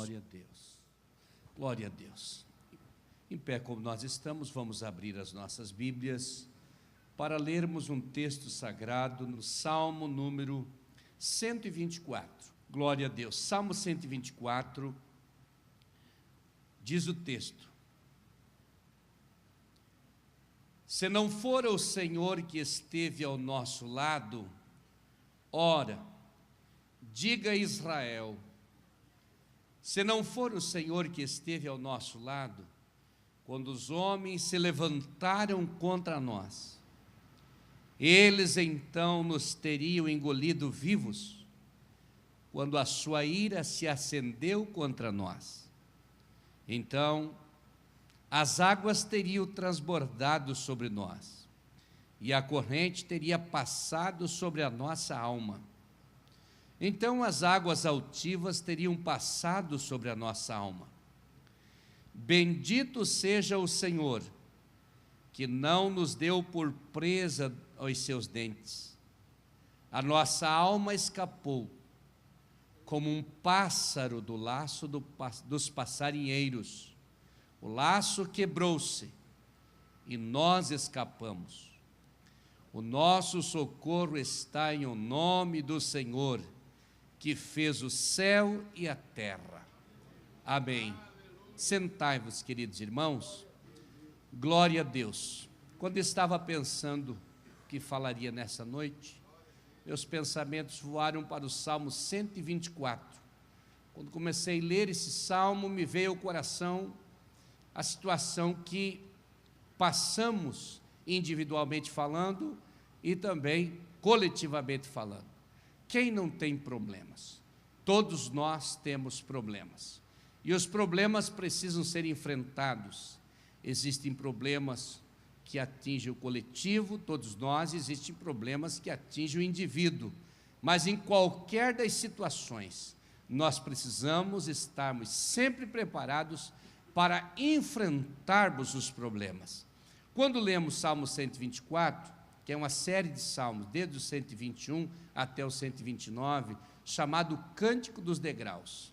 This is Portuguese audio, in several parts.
Glória a Deus. Glória a Deus. Em pé como nós estamos, vamos abrir as nossas Bíblias para lermos um texto sagrado no Salmo número 124. Glória a Deus. Salmo 124, diz o texto: se não for o Senhor que esteve ao nosso lado, ora, diga a Israel, se não for o Senhor que esteve ao nosso lado, quando os homens se levantaram contra nós, eles então nos teriam engolido vivos, quando a sua ira se acendeu contra nós. Então, as águas teriam transbordado sobre nós, e a corrente teria passado sobre a nossa alma. Então as águas altivas teriam passado sobre a nossa alma. Bendito seja o Senhor, que não nos deu por presa aos seus dentes. A nossa alma escapou, como um pássaro do laço dos passarinheiros. O laço quebrou-se, e nós escapamos. O nosso socorro está em o nome do Senhor, que fez o céu e a terra. Amém. Sentai-vos, queridos irmãos. Glória a Deus. Quando estava pensando o que falaria nessa noite, meus pensamentos voaram para o Salmo 124. Quando comecei a ler esse salmo, me veio ao coração a situação que passamos individualmente falando e também coletivamente falando. Quem não tem problemas? Todos nós temos problemas. E os problemas precisam ser enfrentados. Existem problemas que atingem o coletivo, todos nós, existem problemas que atingem o indivíduo. Mas em qualquer das situações, nós precisamos estarmos sempre preparados para enfrentarmos os problemas. Quando lemos Salmo 124, que é uma série de salmos, desde o 121 até o 129, chamado Cântico dos Degraus.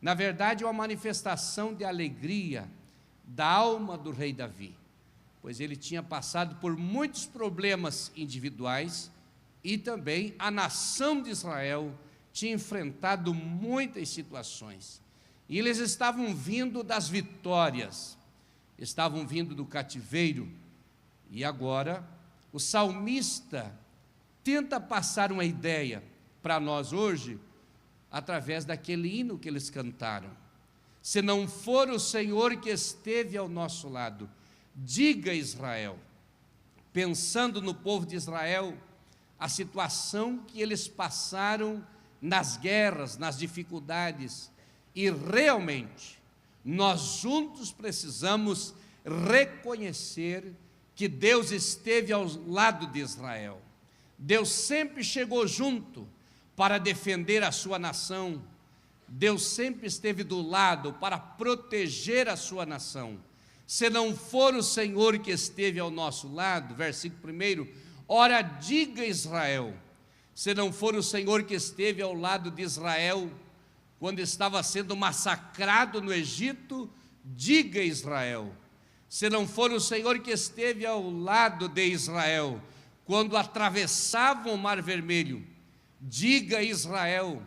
Na verdade, é uma manifestação de alegria da alma do rei Davi, pois ele tinha passado por muitos problemas individuais e também a nação de Israel tinha enfrentado muitas situações. E eles estavam vindo das vitórias, estavam vindo do cativeiro, e agora o salmista tenta passar uma ideia para nós hoje, através daquele hino que eles cantaram. Se não for o Senhor que esteve ao nosso lado, diga a Israel, pensando no povo de Israel, a situação que eles passaram nas guerras, nas dificuldades, e realmente nós juntos precisamos reconhecer que Deus esteve ao lado de Israel. Deus sempre chegou junto para defender a sua nação. Deus sempre esteve do lado para proteger a sua nação. Se não for o Senhor que esteve ao nosso lado, versículo 1, ora diga Israel, se não for o Senhor que esteve ao lado de Israel, quando estava sendo massacrado no Egito, diga Israel. Se não for o Senhor que esteve ao lado de Israel, quando atravessavam o Mar Vermelho, diga Israel.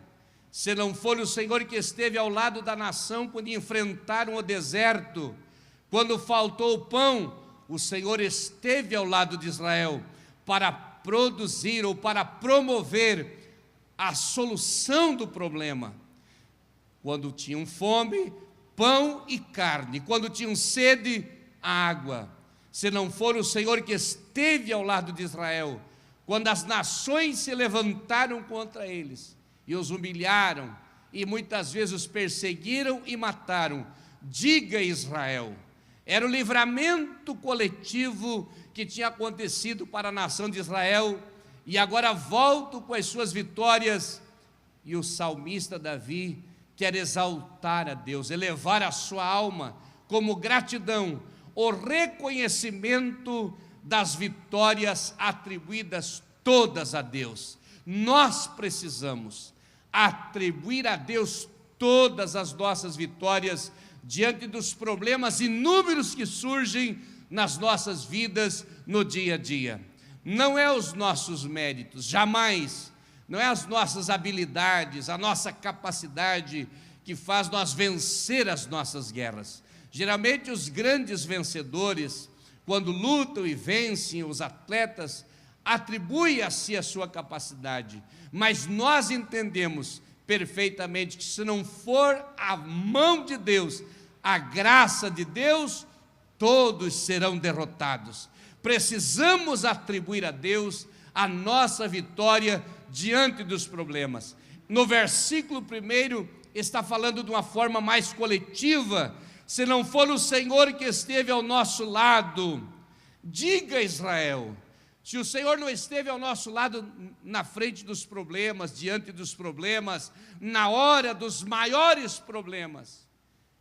Se não for o Senhor que esteve ao lado da nação, quando enfrentaram o deserto, quando faltou o pão, o Senhor esteve ao lado de Israel para produzir ou para promover a solução do problema. Quando tinham fome, pão e carne. Quando tinham sede, água. Se não for o Senhor que esteve ao lado de Israel, quando as nações se levantaram contra eles e os humilharam e muitas vezes os perseguiram e mataram, diga Israel. Era o livramento coletivo que tinha acontecido para a nação de Israel e agora voltam com as suas vitórias. E o salmista Davi quer exaltar a Deus, elevar a sua alma como gratidão, o reconhecimento das vitórias atribuídas todas a Deus. Nós precisamos atribuir a Deus todas as nossas vitórias diante dos problemas inúmeros que surgem nas nossas vidas no dia a dia. Não é os nossos méritos, jamais, não é as nossas habilidades, a nossa capacidade que faz nós vencer as nossas guerras. Geralmente os grandes vencedores, quando lutam e vencem, os atletas, atribuem a si a sua capacidade, mas nós entendemos perfeitamente que se não for a mão de Deus, a graça de Deus, todos serão derrotados. Precisamos atribuir a Deus a nossa vitória diante dos problemas. No versículo 1 está falando de uma forma mais coletiva. Se não for o Senhor que esteve ao nosso lado, diga Israel, se o Senhor não esteve ao nosso lado na frente dos problemas, diante dos problemas, na hora dos maiores problemas,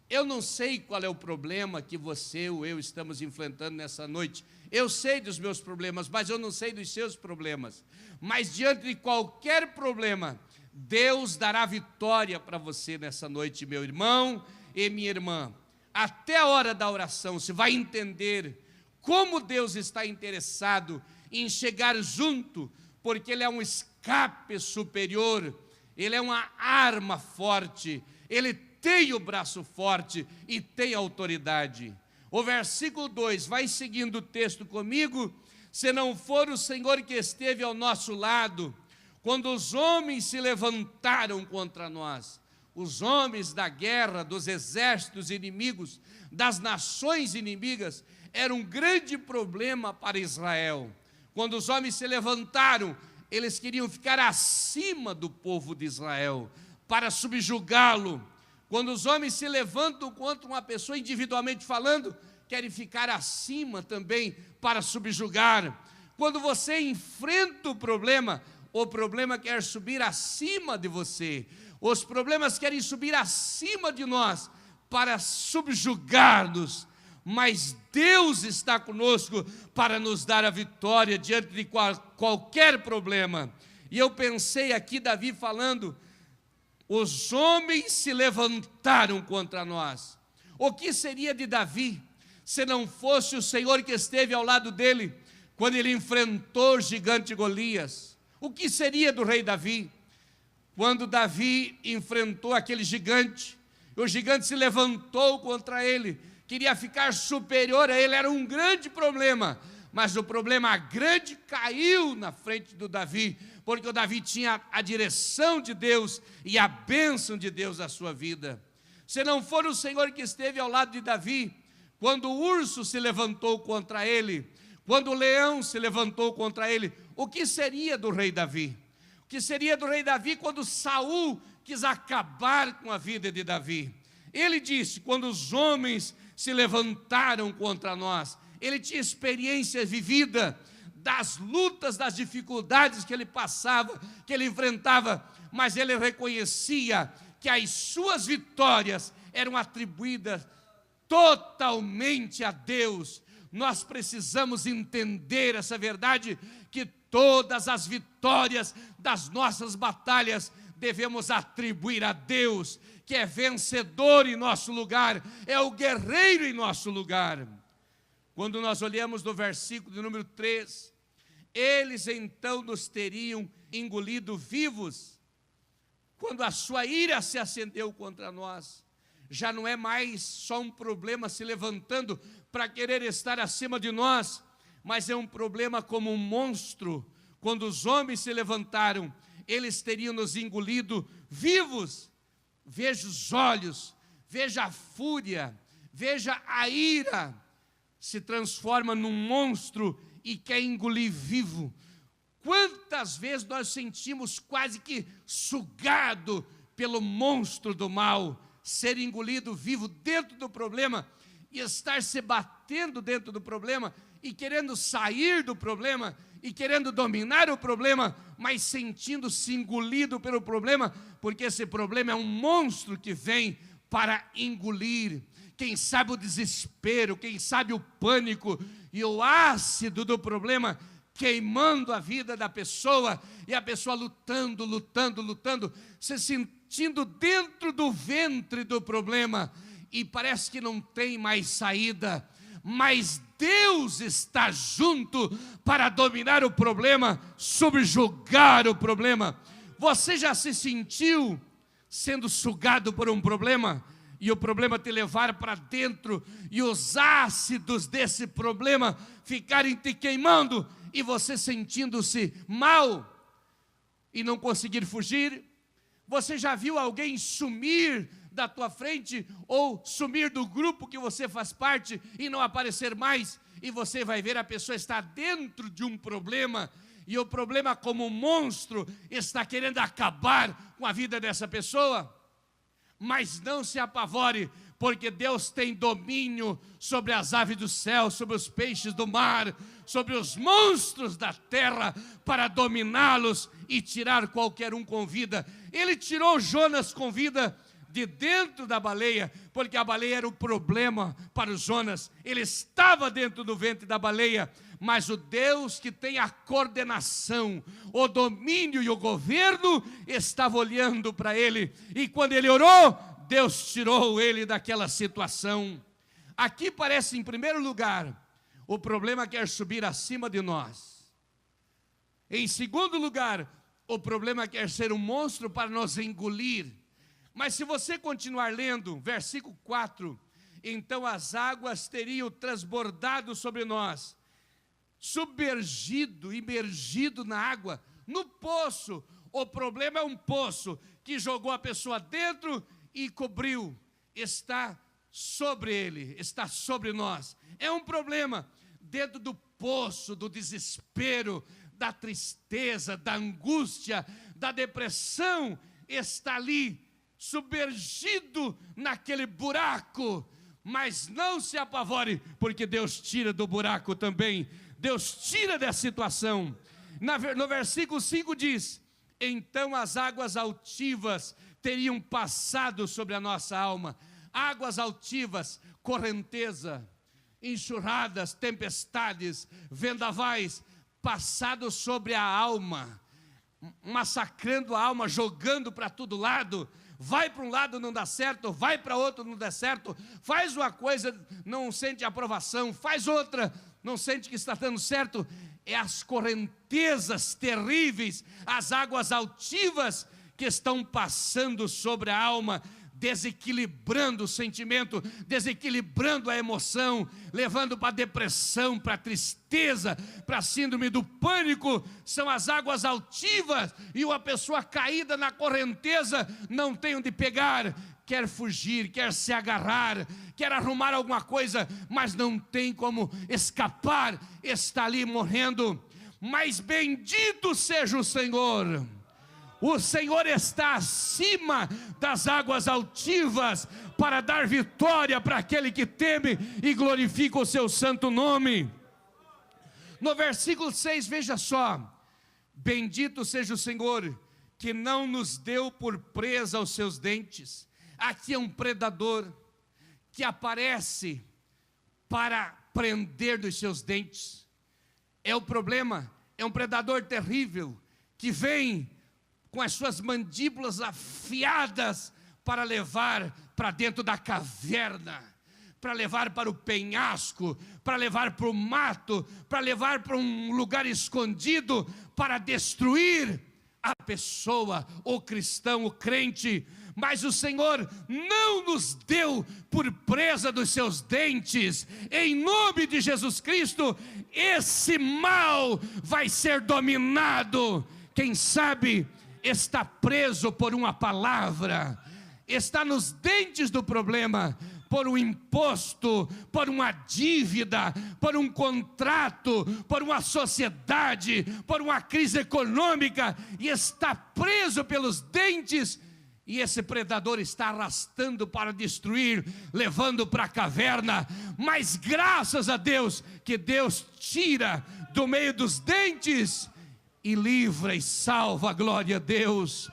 eu não sei qual é o problema que você ou eu estamos enfrentando nessa noite. Eu sei dos meus problemas, mas eu não sei dos seus problemas. Mas diante de qualquer problema, Deus dará vitória para você nessa noite, meu irmão e minha irmã. Até a hora da oração, você vai entender como Deus está interessado em chegar junto, porque Ele é um escape superior, Ele é uma arma forte, Ele tem o braço forte e tem autoridade. O versículo 2, vai seguindo o texto comigo. Se não for o Senhor que esteve ao nosso lado, quando os homens se levantaram contra nós, os homens da guerra, dos exércitos inimigos, das nações inimigas, era um grande problema para Israel. Quando os homens se levantaram, eles queriam ficar acima do povo de Israel, para subjugá-lo. Quando os homens se levantam contra uma pessoa individualmente falando, querem ficar acima também para subjugar. Quando você enfrenta o problema quer subir acima de você. Os problemas querem subir acima de nós para subjugar-nos. Mas Deus está conosco para nos dar a vitória diante de qualquer problema. E eu pensei aqui, Davi falando, os homens se levantaram contra nós. O que seria de Davi se não fosse o Senhor que esteve ao lado dele quando ele enfrentou o gigante Golias? O que seria do rei Davi? Quando Davi enfrentou aquele gigante, o gigante se levantou contra ele, queria ficar superior a ele, era um grande problema, mas o problema grande caiu na frente do Davi, porque o Davi tinha a direção de Deus e a bênção de Deus na sua vida. Se não for o Senhor que esteve ao lado de Davi, quando o urso se levantou contra ele, quando o leão se levantou contra ele, o que seria do rei Davi? O que seria do rei Davi quando Saul quis acabar com a vida de Davi? Ele disse, quando os homens se levantaram contra nós, ele tinha experiência vivida das lutas, das dificuldades que ele passava, que ele enfrentava, mas ele reconhecia que as suas vitórias eram atribuídas totalmente a Deus. Nós precisamos entender essa verdade, que todas as vitórias das nossas batalhas devemos atribuir a Deus, que é vencedor em nosso lugar, é o guerreiro em nosso lugar. Quando nós olhamos no versículo de número 3, eles então nos teriam engolido vivos. Quando a sua ira se acendeu contra nós, já não é mais só um problema se levantando para querer estar acima de nós, mas é um problema como um monstro. Quando os homens se levantaram, eles teriam nos engolido vivos. Veja os olhos, veja a fúria, veja a ira, se transforma num monstro e quer engolir vivo. Quantas vezes nós sentimos quase que sugado pelo monstro do mal, ser engolido vivo dentro do problema e estar se batendo dentro do problema e querendo sair do problema e querendo dominar o problema, mas sentindo-se engolido pelo problema, porque esse problema é um monstro que vem para engolir. Quem sabe o desespero, quem sabe o pânico e o ácido do problema queimando a vida da pessoa, e a pessoa lutando, se sentindo dentro do ventre do problema, e parece que não tem mais saída, mas Deus está junto para dominar o problema, subjugar o problema. Você já se sentiu sendo sugado por um problema, e o problema te levar para dentro, e os ácidos desse problema ficarem te queimando, e você sentindo-se mal, e não conseguir fugir? Você já viu alguém sumir da tua frente, ou sumir do grupo que você faz parte, e não aparecer mais, e você vai ver a pessoa está dentro de um problema, e o problema, como um monstro, está querendo acabar com a vida dessa pessoa? Mas não se apavore, porque Deus tem domínio sobre as aves do céu, sobre os peixes do mar, sobre os monstros da terra, para dominá-los e tirar qualquer um com vida. Ele tirou Jonas com vida de dentro da baleia, porque a baleia era o problema para o Jonas. Ele estava dentro do ventre da baleia, mas o Deus que tem a coordenação, o domínio e o governo, estava olhando para ele, e quando ele orou, Deus tirou ele daquela situação. Aqui parece, em primeiro lugar, o problema quer subir acima de nós. Em segundo lugar, o problema quer ser um monstro para nos engolir. Mas se você continuar lendo, versículo 4, então as águas teriam transbordado sobre nós, submergido, imergido na água, no poço. O problema é um poço que jogou a pessoa dentro e cobriu, está sobre ele, está sobre nós. É um problema dentro do poço, do desespero, da tristeza, da angústia, da depressão, está ali, submergido naquele buraco. Mas não se apavore, porque Deus tira do buraco também, Deus tira dessa situação. No versículo 5 diz: então as águas altivas teriam passado sobre a nossa alma. Águas altivas, correnteza, enxurradas, tempestades, vendavais, passados sobre a alma, massacrando a alma, jogando para todo lado. Vai para um lado, não dá certo, vai para outro, não dá certo, faz uma coisa, não sente aprovação, faz outra, não sente que está dando certo. É as correntezas terríveis, as águas altivas que estão passando sobre a alma, desequilibrando o sentimento, desequilibrando a emoção, levando para a depressão, para a tristeza, para a síndrome do pânico. São as águas altivas, e uma pessoa caída na correnteza não tem onde pegar, quer fugir, quer se agarrar, quer arrumar alguma coisa, mas não tem como escapar, está ali morrendo. Mas bendito seja o Senhor. O Senhor está acima das águas altivas para dar vitória para aquele que teme e glorifica o seu santo nome. No versículo 6, veja só: bendito seja o Senhor, que não nos deu por presa aos seus dentes. Aqui é um predador que aparece para prender dos seus dentes. É o problema, é um predador terrível que vem com as suas mandíbulas afiadas para levar para dentro da caverna, para levar para o penhasco, para levar para o mato, para levar para um lugar escondido, para destruir a pessoa, o cristão, o crente. Mas o Senhor não nos deu por presa dos seus dentes. Em nome de Jesus Cristo, esse mal vai ser dominado. Quem sabe está preso por uma palavra, está nos dentes do problema, por um imposto, por uma dívida, por um contrato, por uma sociedade, por uma crise econômica, e está preso pelos dentes, e esse predador está arrastando para destruir, levando para a caverna. Mas graças a Deus, que Deus tira do meio dos dentes e livra e salva, glória a Deus.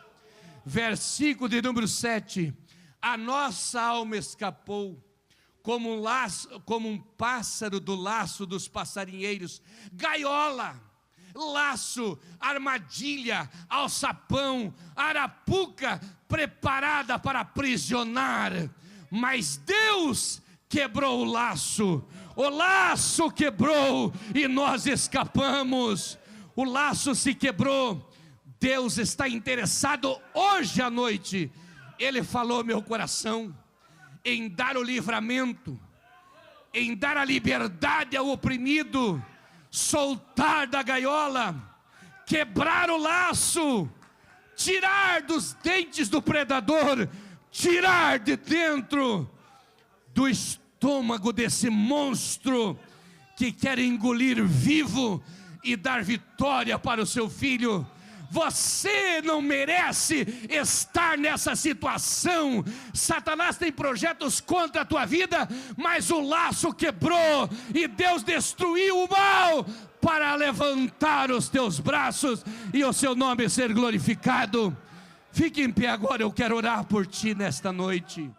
Versículo de número 7: a nossa alma escapou como um pássaro do laço dos passarinheiros. Gaiola, laço, armadilha, alçapão, arapuca preparada para aprisionar. Mas Deus quebrou o laço quebrou e nós escapamos. O laço se quebrou. Deus está interessado hoje à noite. Ele falou meu coração em dar o livramento, em dar a liberdade ao oprimido, soltar da gaiola, quebrar o laço, tirar dos dentes do predador, tirar de dentro do estômago desse monstro que quer engolir vivo e dar vitória para o seu filho. Você não merece estar nessa situação. Satanás tem projetos contra a tua vida, mas o laço quebrou e Deus destruiu o mal para levantar os teus braços e o seu nome ser glorificado. Fique em pé agora, eu quero orar por ti nesta noite.